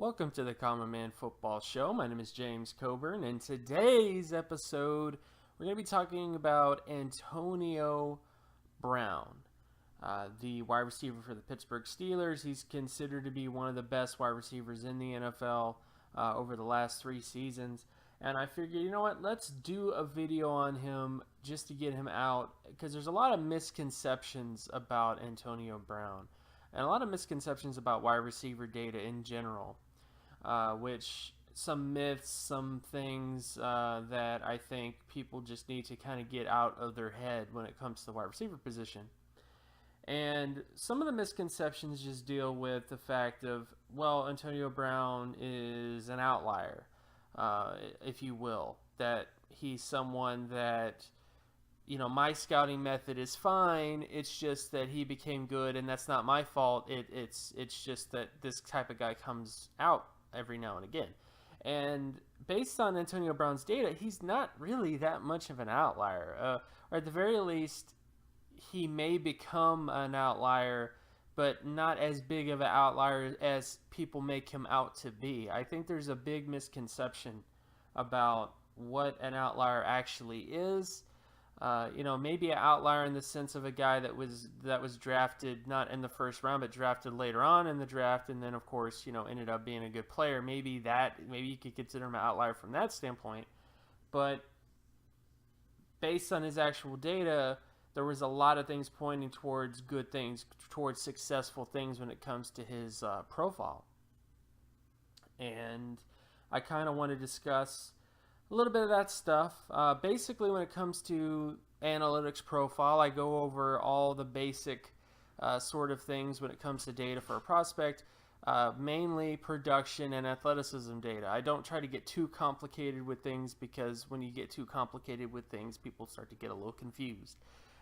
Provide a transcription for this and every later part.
Welcome to the Common Man Football Show. My name is James Coburn, and today's episode we're going to be talking about Antonio Brown, the wide receiver for the Pittsburgh Steelers. He's considered to be one of the best wide receivers in the NFL over the last 3 seasons. And I figured, you know what, let's do a video on him just to get him out, because there's a lot of misconceptions about Antonio Brown and a lot of misconceptions about wide receiver data in general, which some myths, some things that I think people just need to kind of get out of their head when it comes to the wide receiver position. And some of the misconceptions just deal with the fact of, well, Antonio Brown is an outlier, if you will, that he's someone that, you know, my scouting method is fine. It's just that he became good, and that's not my fault. It's just that this type of guy comes out every now and again. And based on Antonio Brown's data, he's not really that much of an outlier. Or at the very least, he may become an outlier, but not as big of an outlier as people make him out to be. I think there's a big misconception about what an outlier actually is. Maybe an outlier in the sense of a guy that was drafted not in the first round, but drafted later on in the draft, and then of course, ended up being a good player. Maybe you could consider him an outlier from that standpoint. But based on his actual data, there was a lot of things pointing towards good things, towards successful things when it comes to his profile. And I kind of want to discuss a little bit of that stuff. Basically, when it comes to analytics profile, I go over all the basic sort of things when it comes to data for a prospect, mainly production and athleticism data. I don't try to get too complicated with things, because when you get too complicated with things, people start to get a little confused.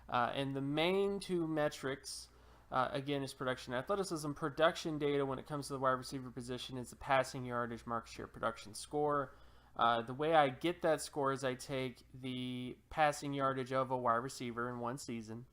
And the main two metrics, again, is production and athleticism. Production data, when it comes to the wide receiver position, is the passing yardage market share production score. The way I get that score is I take the passing yardage of a wide receiver in one season,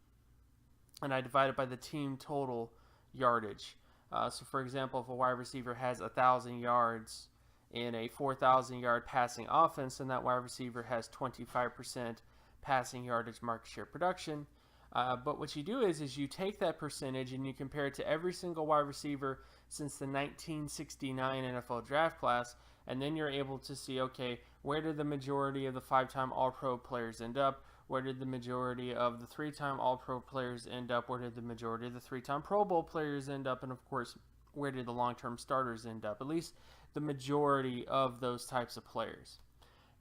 and I divide it by the team total yardage. So, for example, if a wide receiver has 1,000 yards in a 4,000 yard passing offense, then that wide receiver has 25% passing yardage market share production. But what you do is you take that percentage and you compare it to every single wide receiver since the 1969 NFL draft class, and then you're able to see, okay, where did the majority of the 5-time All-Pro players end up? Where did the majority of the 3-time All-Pro players end up? Where did the majority of the 3-time Pro Bowl players end up? And of course, where did the long-term starters end up? At least the majority of those types of players.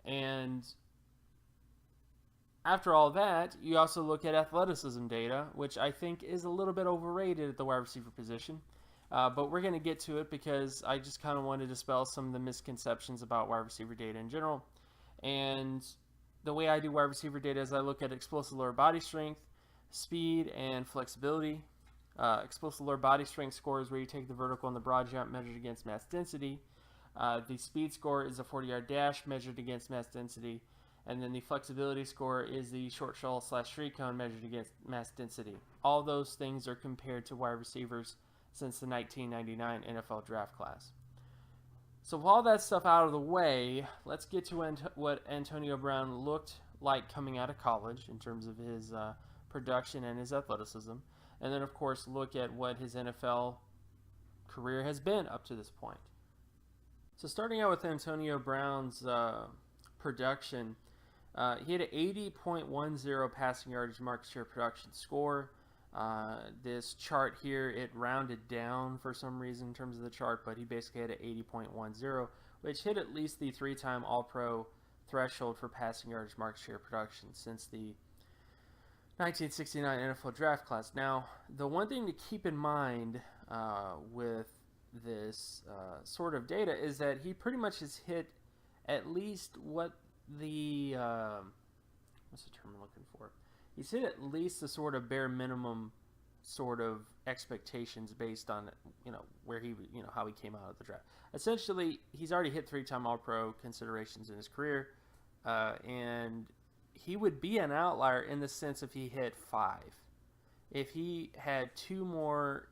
And after all that, you also look at athleticism data, which I think is a little bit overrated at the wide receiver position. But we're going to get to it, because I just kind of want to dispel some of the misconceptions about wide receiver data in general. And the way I do wide receiver data is I look at explosive lower body strength, speed, and flexibility. Explosive lower body strength score is where you take the vertical and the broad jump measured against mass density. The speed score is a 40-yard dash measured against mass density. And then the flexibility score is the short shuttle / street cone measured against mass density. All those things are compared to wide receivers since the 1999 NFL draft class. So with all that stuff out of the way, let's get to what Antonio Brown looked like coming out of college in terms of his production and his athleticism. And then, of course, look at what his NFL career has been up to this point. So starting out with Antonio Brown's production, he had an 80.10 passing yardage market share production score. This chart here, it rounded down for some reason in terms of the chart, but he basically had an 80.10, which hit at least the 3-time All-Pro threshold for passing yardage market share production since the 1969 NFL draft class. Now, the one thing to keep in mind with this sort of data is that he pretty much has hit at least what the what's the term I'm looking for? He's hit at least the sort of bare minimum sort of expectations based on where he how he came out of the draft. Essentially, he's already hit 3-time All-Pro considerations in his career, and he would be an outlier in the sense if he hit 5. If he had 2 more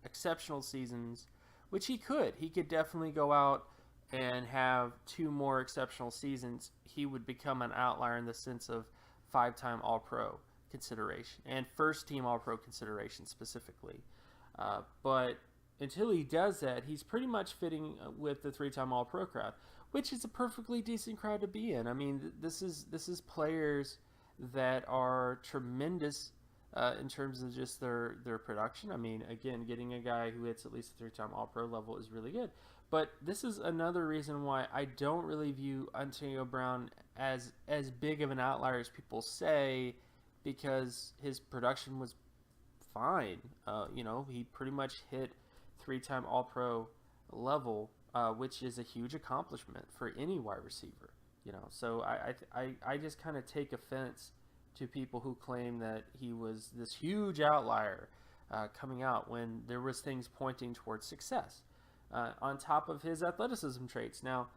exceptional seasons which he could. He could definitely go out and have two more exceptional seasons. He would become an outlier in the sense of five-time All-Pro consideration and first-team All-Pro consideration specifically. But until he does that, he's pretty much fitting with the three-time All-Pro crowd, which is a perfectly decent crowd to be in. I mean, this is players that are tremendous in terms of just their production. I mean, again, getting a guy who hits at least a three-time All-Pro level is really good. But this is another reason why I don't really view Antonio Brown as big of an outlier as people say, because his production was fine. He pretty much hit three-time All-Pro level, which is a huge accomplishment for any wide receiver. So I just kind of take offense to people who claim that he was this huge outlier coming out when there was things pointing towards success. On top of his athleticism traits. Now,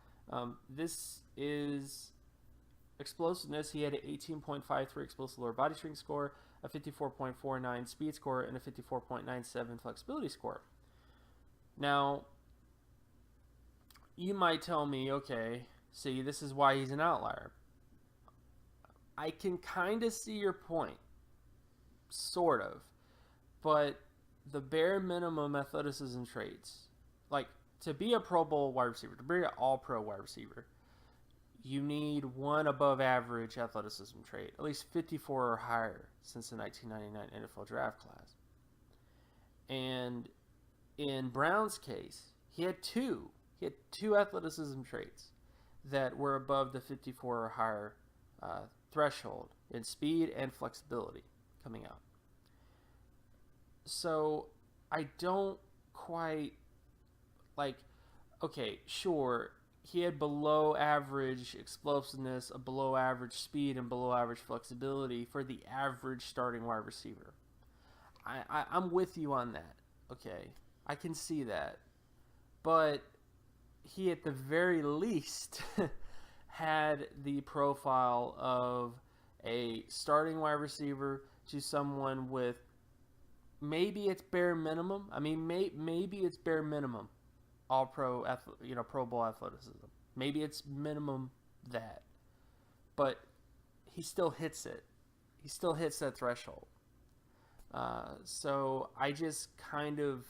this is explosiveness. He had an 18.53 explosive lower body strength score, a 54.49 speed score, and a 54.97 flexibility score. Now, you might tell me, okay, see, this is why he's an outlier. I can kind of see your point, sort of, but the bare minimum athleticism traits, like to be a Pro Bowl wide receiver, to be an All-Pro wide receiver, you need one above average athleticism trait, at least 54 or higher since the 1999 NFL draft class. And in Brown's case, he had two athleticism traits that were above the 54 or higher threshold in speed and flexibility coming out. So I don't quite okay, sure, he had below average explosiveness, a below average speed, and below average flexibility for the average starting wide receiver. I'm with you on that. Okay, I can see that. But he at the very least had the profile of a starting wide receiver to someone with maybe it's bare minimum. I mean, maybe it's bare minimum. All-Pro, Pro Bowl athleticism. Maybe it's minimum that, but he still hits it. He still hits that threshold. So I just I don't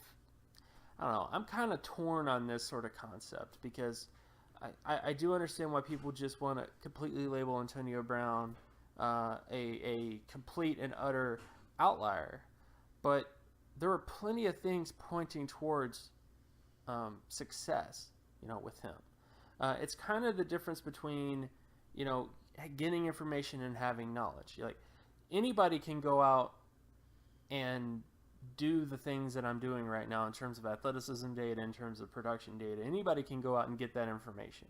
know. I'm kind of torn on this sort of concept because I do understand why people just want to completely label Antonio Brown a complete and utter outlier, but there are plenty of things pointing towards success, with him. It's kind of the difference between, getting information and having knowledge. Like anybody can go out and do the things that I'm doing right now in terms of athleticism data, in terms of production data. Anybody can go out and get that information.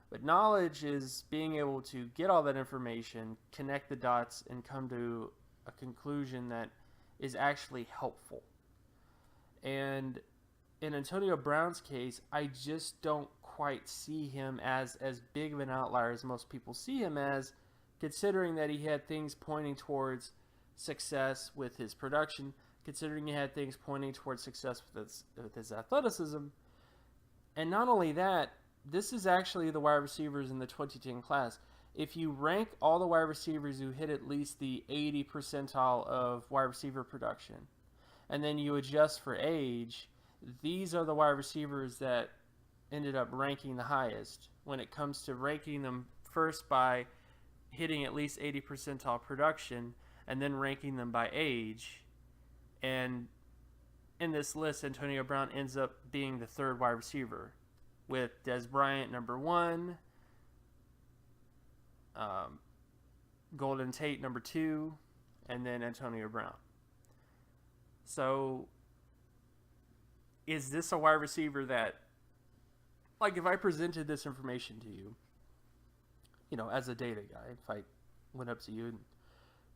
But knowledge is being able to get all that information, connect the dots, and come to a conclusion that is actually helpful. And in Antonio Brown's case, I just don't quite see him as big of an outlier as most people see him as, considering that he had things pointing towards success with his production, considering he had things pointing towards success with his athleticism. And not only that, this is actually the wide receivers in the 2010 class. If you rank all the wide receivers who hit at least the 80 percentile of wide receiver production, and then you adjust for age, these are the wide receivers that ended up ranking the highest when it comes to ranking them first by hitting at least 80 percentile production and then ranking them by age. And in this list, Antonio Brown ends up being the third wide receiver with Des Bryant number 1, Golden Tate number 2, and then Antonio Brown. So is this a wide receiver that, like, if I presented this information to you, as a data guy, if I went up to you and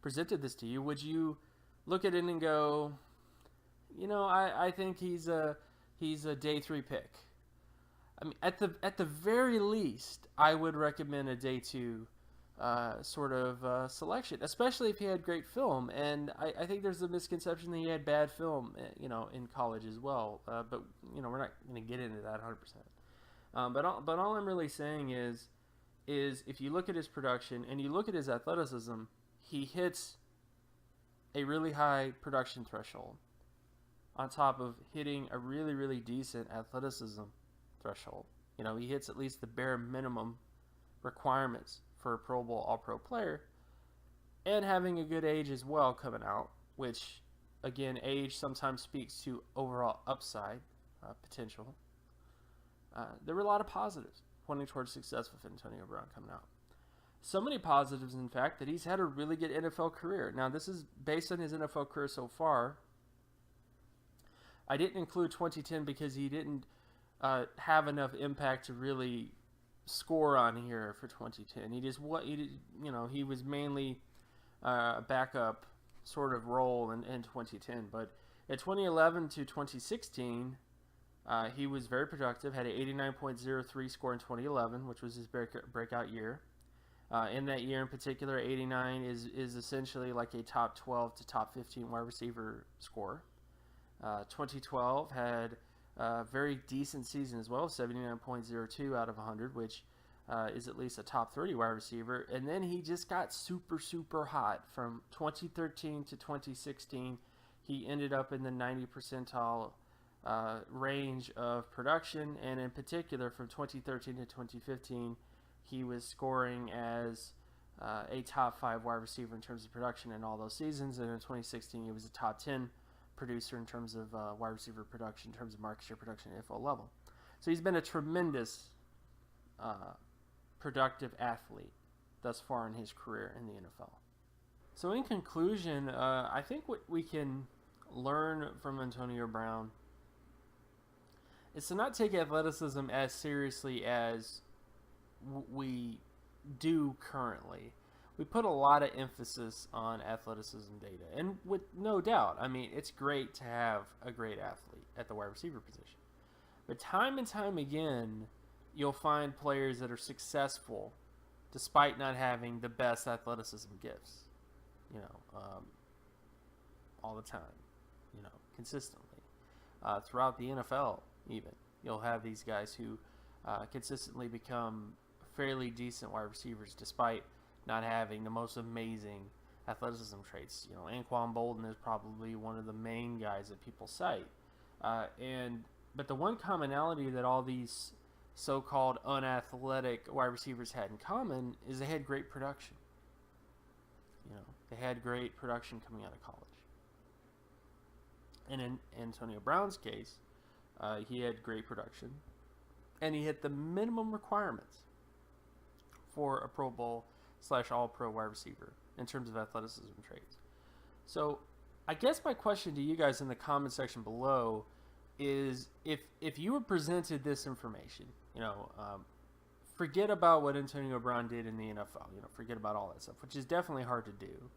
presented this to you, would you look at it and go, I think he's a day 3 pick? I mean, at the very least, I would recommend a day 2 selection, especially if he had great film. And I think there's a misconception that he had bad film, in college as well. But we're not going to get into that 100%. But all I'm really saying is if you look at his production and you look at his athleticism, he hits a really high production threshold on top of hitting a really, really decent athleticism threshold. He hits at least the bare minimum requirements for a Pro Bowl All-Pro player, and having a good age as well coming out, which, again, age sometimes speaks to overall upside potential. There were a lot of positives pointing towards success with Antonio Brown coming out. So many positives, in fact, that he's had a really good NFL career. Now, this is based on his NFL career so far. I didn't include 2010 because he didn't have enough impact to really score on here for 2010. He was mainly a backup sort of role in 2010. But in 2011 to 2016, he was very productive. Had an 89.03 score in 2011, which was his breakout year. In that year in particular, 89 is essentially like a top 12 to top 15 wide receiver score. 2012 had a very decent season as well, 79.02 out of 100, which is at least a top 30 wide receiver. And then he just got super, super hot from 2013 to 2016. He ended up in the 90 percentile range of production, and in particular from 2013 to 2015, he was scoring as a top 5 wide receiver in terms of production in all those seasons. And in 2016, he was a top 10 producer in terms of wide receiver production, in terms of market share production at NFL level. So he's been a tremendous productive athlete thus far in his career in the NFL. So in conclusion, I think what we can learn from Antonio Brown is to not take athleticism as seriously as we do currently. We put a lot of emphasis on athleticism data, and with no doubt, I mean, it's great to have a great athlete at the wide receiver position. But time and time again, you'll find players that are successful despite not having the best athleticism gifts, all the time, consistently. Throughout the NFL, even, you'll have these guys who consistently become fairly decent wide receivers despite not having the most amazing athleticism traits. Anquan Bolden is probably one of the main guys that people cite. But the one commonality that all these so-called unathletic wide receivers had in common is they had great production. They had great production coming out of college. And in Antonio Brown's case, he had great production, and he hit the minimum requirements for a Pro Bowl / All-Pro wide receiver in terms of athleticism traits. So I guess my question to you guys in the comment section below is, if you were presented this information, forget about what Antonio Brown did in the NFL, forget about all that stuff, which is definitely hard to do.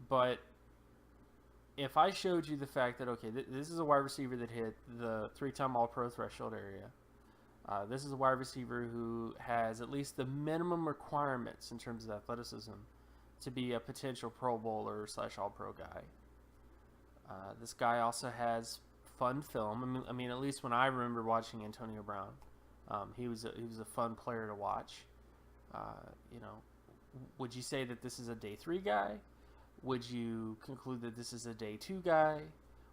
But if I showed you the fact that, okay, this is a wide receiver that hit the 3-time All-Pro threshold area, this is a wide receiver who has at least the minimum requirements in terms of athleticism to be a potential Pro Bowler / All-Pro guy. This guy also has fun film. I mean, at least when I remember watching Antonio Brown, he was a fun player to watch. Would you say that this is a day 3 guy? Would you conclude that this is a day 2 guy?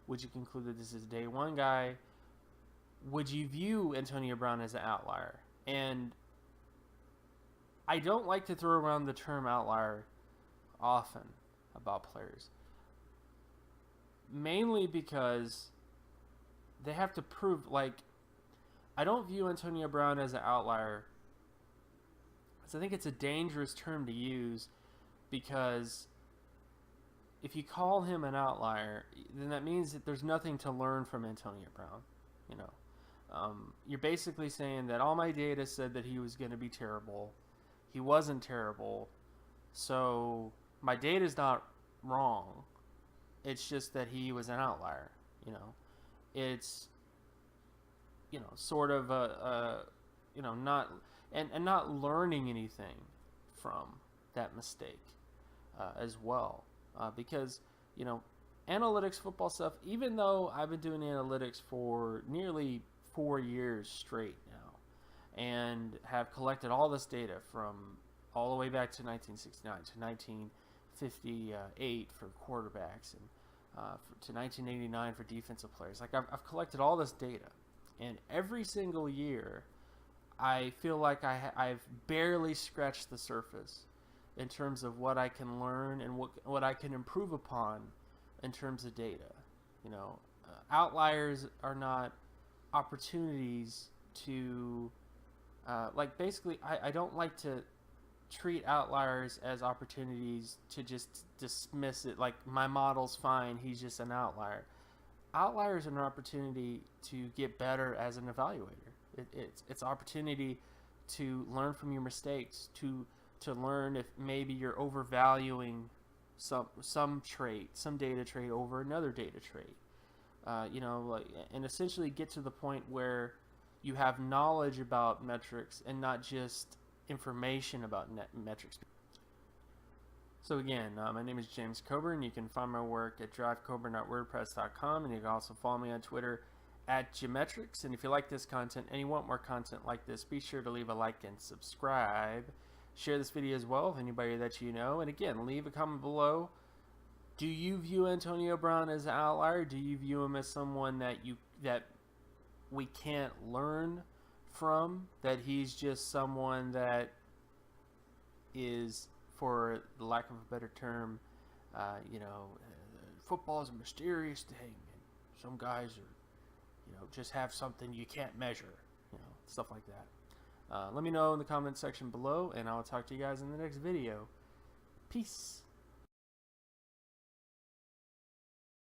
Would you conclude that this is a day 1 guy? Would you view Antonio Brown as an outlier? And I don't like to throw around the term outlier often about players, mainly because they have to prove, I don't view Antonio Brown as an outlier because I think it's a dangerous term to use, because if you call him an outlier, then that means that there's nothing to learn from Antonio Brown. You're basically saying that all my data said that he was going to be terrible. He wasn't terrible. So my data's not wrong. It's just that he was an outlier. It's, sort of not, and not learning anything from that mistake as well, because analytics football stuff. Even though I've been doing analytics for nearly 4 years straight now, and have collected all this data from all the way back to 1969 to 1958 for quarterbacks, and to 1989 for defensive players. Like I've collected all this data, and every single year, I feel like I've barely scratched the surface in terms of what I can learn and what I can improve upon in terms of data. Outliers are not opportunities to basically I don't like to treat outliers as opportunities to just dismiss it like my model's fine, he's just an outlier. Outliers are an opportunity to get better as an evaluator. It's opportunity to learn from your mistakes, to learn if maybe you're overvaluing some trait, some data trait over another data trait. And essentially get to the point where you have knowledge about metrics and not just information about metrics. So again, my name is James Coburn. You can find my work at drivecoburn.wordpress.com, and you can also follow me on Twitter at Geometrics. And if you like this content and you want more content like this, be sure to leave a like and subscribe. Share this video as well with anybody that you know. And again, leave a comment below. Do you view Antonio Brown as an outlier? Do you view him as someone that we can't learn from? That he's just someone that is, for the lack of a better term, football is a mysterious thing, and some guys are, just have something you can't measure, stuff like that. Let me know in the comment section below, and I'll talk to you guys in the next video. Peace.